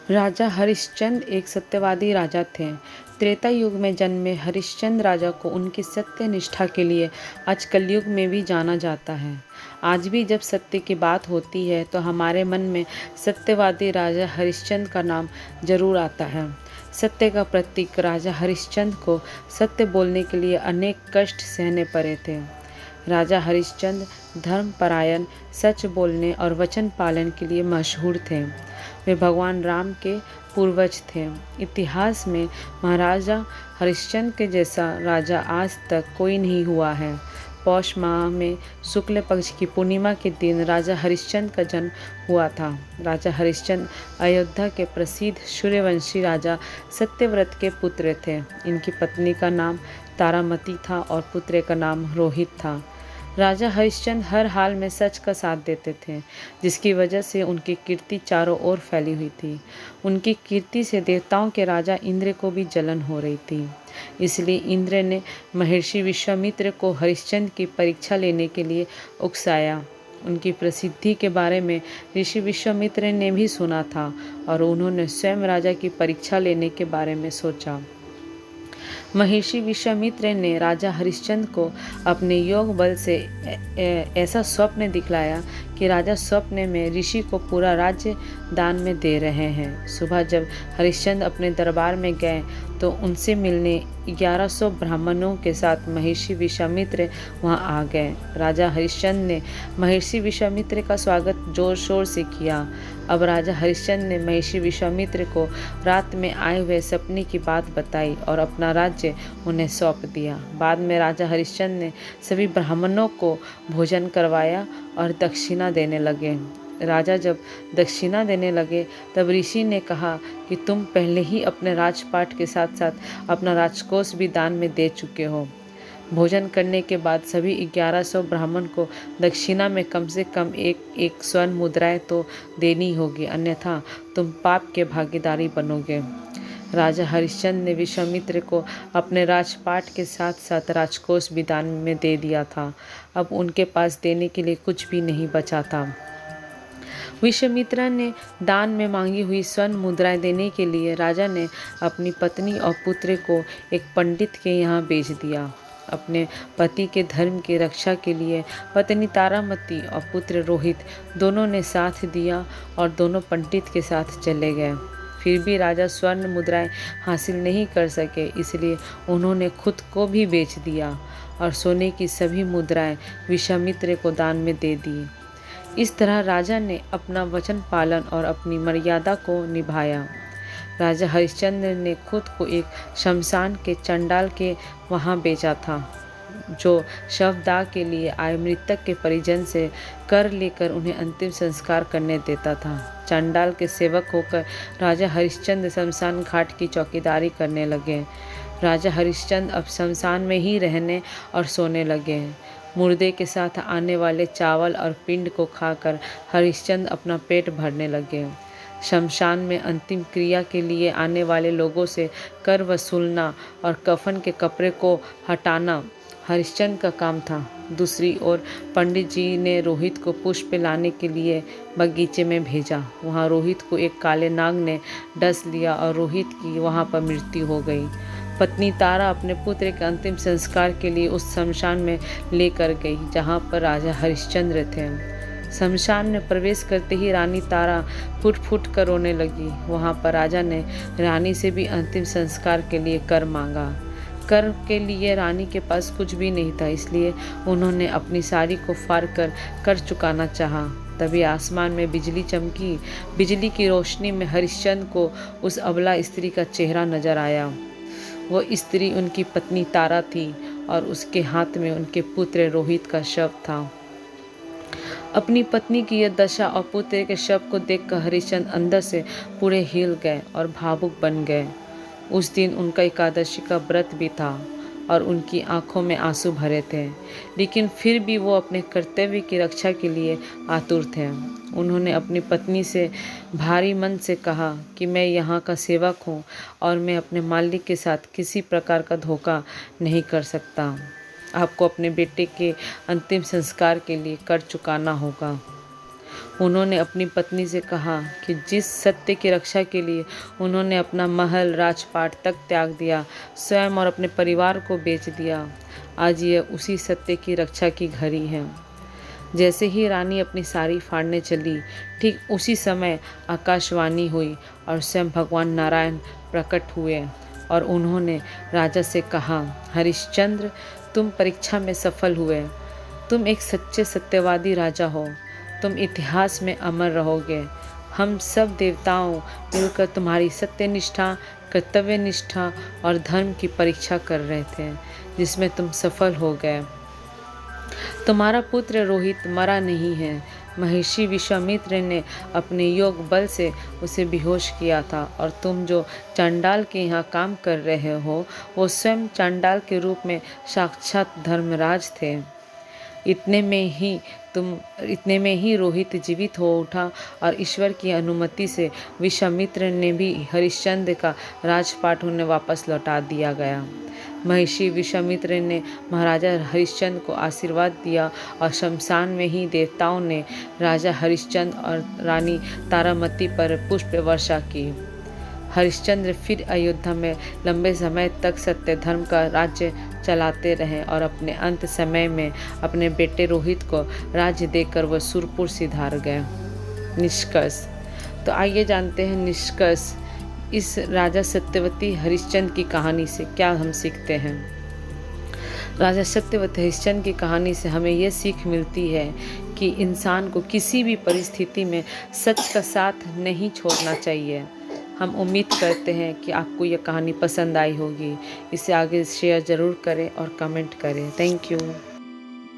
राजा हरिश्चंद्र एक सत्यवादी राजा थे। त्रेता युग में जन्मे हरिश्चंद्र राजा को उनकी सत्य निष्ठा के लिए आज कलयुग में भी जाना जाता है। आज भी जब सत्य की बात होती है तो हमारे मन में सत्यवादी राजा हरिश्चंद्र का नाम जरूर आता है। सत्य का प्रतीक राजा हरिश्चंद्र को सत्य बोलने के लिए अनेक कष्ट सहने पड़े थे। राजा हरिश्चंद्र धर्मपरायण, सच बोलने और वचन पालन के लिए मशहूर थे। वे भगवान राम के पूर्वज थे। इतिहास में महाराजा हरिश्चंद्र के जैसा राजा आज तक कोई नहीं हुआ है। पौष माह में शुक्ल पक्ष की पूर्णिमा के दिन राजा हरिश्चंद्र का जन्म हुआ था। राजा हरिश्चंद्र अयोध्या के प्रसिद्ध सूर्यवंशी राजा सत्यव्रत के पुत्र थे। इनकी पत्नी का नाम तारामती था और पुत्र का नाम रोहित था। राजा हरिश्चंद्र हर हाल में सच का साथ देते थे, जिसकी वजह से उनकी कीर्ति चारों ओर फैली हुई थी। उनकी कीर्ति से देवताओं के राजा इंद्र को भी जलन हो रही थी। इसलिए इंद्र ने महर्षि विश्वामित्र को हरिश्चंद्र की परीक्षा लेने के लिए उकसाया। उनकी प्रसिद्धि के बारे में ऋषि विश्वामित्र ने भी सुना था और उन्होंने स्वयं राजा की परीक्षा लेने के बारे में सोचा। महर्षि विश्वामित्र ने राजा हरिश्चंद्र को अपने योग बल से ऐसा स्वप्न दिखलाया कि राजा स्वप्न में ऋषि को पूरा राज्य दान में दे रहे हैं। सुबह जब हरिश्चंद्र अपने दरबार में गए तो उनसे मिलने 1100 ब्राह्मणों के साथ महर्षि विश्वामित्र वहां आ गए। राजा हरिश्चंद्र ने महर्षि विश्वामित्र का स्वागत जोर शोर से किया। अब राजा हरिश्चंद्र ने महर्षि विश्वामित्र को रात में आए हुए सपने की बात बताई और अपना राज्य उन्हें सौंप दिया। बाद में राजा हरिश्चंद्र ने सभी ब्राह्मणों को भोजन करवाया और दक्षिणा देने लगे। राजा जब दक्षिणा देने लगे तब ऋषि ने कहा कि तुम पहले ही अपने राजपाट के साथ साथ अपना राजकोष भी दान में दे चुके हो। भोजन करने के बाद सभी 1100 ब्राह्मण को दक्षिणा में कम से कम एक स्वर्ण मुद्राएं तो देनी होगी, अन्यथा तुम पाप के भागीदारी बनोगे। राजा हरिश्चंद्र ने विश्वामित्र को अपने राजपाट के साथ साथ राजकोष भी दान में दे दिया था। अब उनके पास देने के लिए कुछ भी नहीं बचा था। विश्वामित्र ने दान में मांगी हुई स्वर्ण मुद्राएं देने के लिए राजा ने अपनी पत्नी और पुत्र को एक पंडित के यहाँ भेज दिया। अपने पति के धर्म की रक्षा के लिए पत्नी तारामती और पुत्र रोहित दोनों ने साथ दिया और दोनों पंडित के साथ चले गए। फिर भी राजा स्वर्ण मुद्राएं हासिल नहीं कर सके, इसलिए उन्होंने खुद को भी बेच दिया और सोने की सभी मुद्राएं विश्वामित्र को दान में दे दी। इस तरह राजा ने अपना वचन पालन और अपनी मर्यादा को निभाया। राजा हरिश्चंद्र ने खुद को एक शमशान के चंडाल के वहाँ बेचा था, जो शवदाह के लिए आए मृतक के परिजन से कर लेकर उन्हें अंतिम संस्कार करने देता था। चंडाल के सेवक होकर राजा हरिश्चंद्र शमशान घाट की चौकीदारी करने लगे। राजा हरिश्चंद्र अब शमशान में ही रहने और सोने लगे। मुर्दे के साथ आने वाले चावल और पिंड को खाकर हरिश्चंद्र अपना पेट भरने लगे। शमशान में अंतिम क्रिया के लिए आने वाले लोगों से कर वसूलना और कफन के कपड़े को हटाना हरिश्चंद्र का काम था। दूसरी ओर पंडित जी ने रोहित को पुष्प लाने के लिए बगीचे में भेजा। वहाँ रोहित को एक काले नाग ने डस लिया और रोहित की वहाँ पर मृत्यु हो गई। पत्नी तारा अपने पुत्र के अंतिम संस्कार के लिए उस शमशान में लेकर गई जहाँ पर राजा हरिश्चंद्र थे। शमशान में प्रवेश करते ही रानी तारा फुट फुट कर रोने लगी। वहाँ पर राजा ने रानी से भी अंतिम संस्कार के लिए कर मांगा। कर के लिए रानी के पास कुछ भी नहीं था, इसलिए उन्होंने अपनी साड़ी को फाड़ कर चुकाना चाहा। तभी आसमान में बिजली चमकी। बिजली की रोशनी में हरिश्चंद्र को उस अबला स्त्री का चेहरा नजर आया। वो स्त्री उनकी पत्नी तारा थी और उसके हाथ में उनके पुत्र रोहित का शव था। अपनी पत्नी की यह दशा और पुत्र के शव को देखकर हरिश्चंद्र अंदर से पूरे हिल गए और भावुक बन गए। उस दिन उनका एकादशी का व्रत भी था और उनकी आंखों में आंसू भरे थे, लेकिन फिर भी वो अपने कर्तव्य की रक्षा के लिए आतुर थे। उन्होंने अपनी पत्नी से भारी मन से कहा कि मैं यहाँ का सेवक हूँ और मैं अपने मालिक के साथ किसी प्रकार का धोखा नहीं कर सकता। आपको अपने बेटे के अंतिम संस्कार के लिए कर चुकाना होगा। उन्होंने अपनी पत्नी से कहा कि जिस सत्य की रक्षा के लिए उन्होंने अपना महल राजपाट तक त्याग दिया, स्वयं और अपने परिवार को बेच दिया, आज यह उसी सत्य की रक्षा की घड़ी है। जैसे ही रानी अपनी साड़ी फाड़ने चली, ठीक उसी समय आकाशवाणी हुई और स्वयं भगवान नारायण प्रकट हुए और उन्होंने राजा से कहा, हरिश्चंद्र, तुम परीक्षा में सफल हुए। तुम एक सच्चे सत्यवादी राजा हो। तुम इतिहास में अमर रहोगे। हम सब देवताओं मिलकर तुम्हारी सत्यनिष्ठा, कर्तव्य निष्ठा और धर्म की परीक्षा कर रहे थे, जिसमें तुम सफल हो गए। तुम्हारा पुत्र रोहित मरा नहीं है। महर्षि विश्वामित्र ने अपने योग बल से उसे बेहोश किया था और तुम जो चांडाल के यहाँ काम कर रहे हो, वो स्वयं चांडाल के रूप में साक्षात धर्मराज थे। इतने में ही रोहित जीवित हो उठा और ईश्वर की अनुमति से विश्वामित्र ने भी हरिश्चंद्र का राजपाट उन्हें वापस लौटा दिया गया। महर्षि विश्वामित्र ने महाराजा हरिश्चंद्र को आशीर्वाद दिया और शमशान में ही देवताओं ने राजा हरिश्चंद्र और रानी तारामती पर पुष्प वर्षा की। हरिश्चंद्र फिर अयोध्या में लंबे समय तक सत्य धर्म का राज्य चलाते रहे और अपने अंत समय में अपने बेटे रोहित को राज्य देकर वह सुरपुर सिधार गए। निष्कर्ष। तो आइए जानते हैं निष्कर्ष, इस राजा सत्यवती हरिश्चंद्र की कहानी से क्या हम सीखते हैं। राजा सत्यवती हरिश्चंद्र की कहानी से हमें यह सीख मिलती है कि इंसान को किसी भी परिस्थिति में सच का साथ नहीं छोड़ना चाहिए। हम उम्मीद करते हैं कि आपको यह कहानी पसंद आई होगी। इसे आगे शेयर ज़रूर करें और कमेंट करें। Thank you.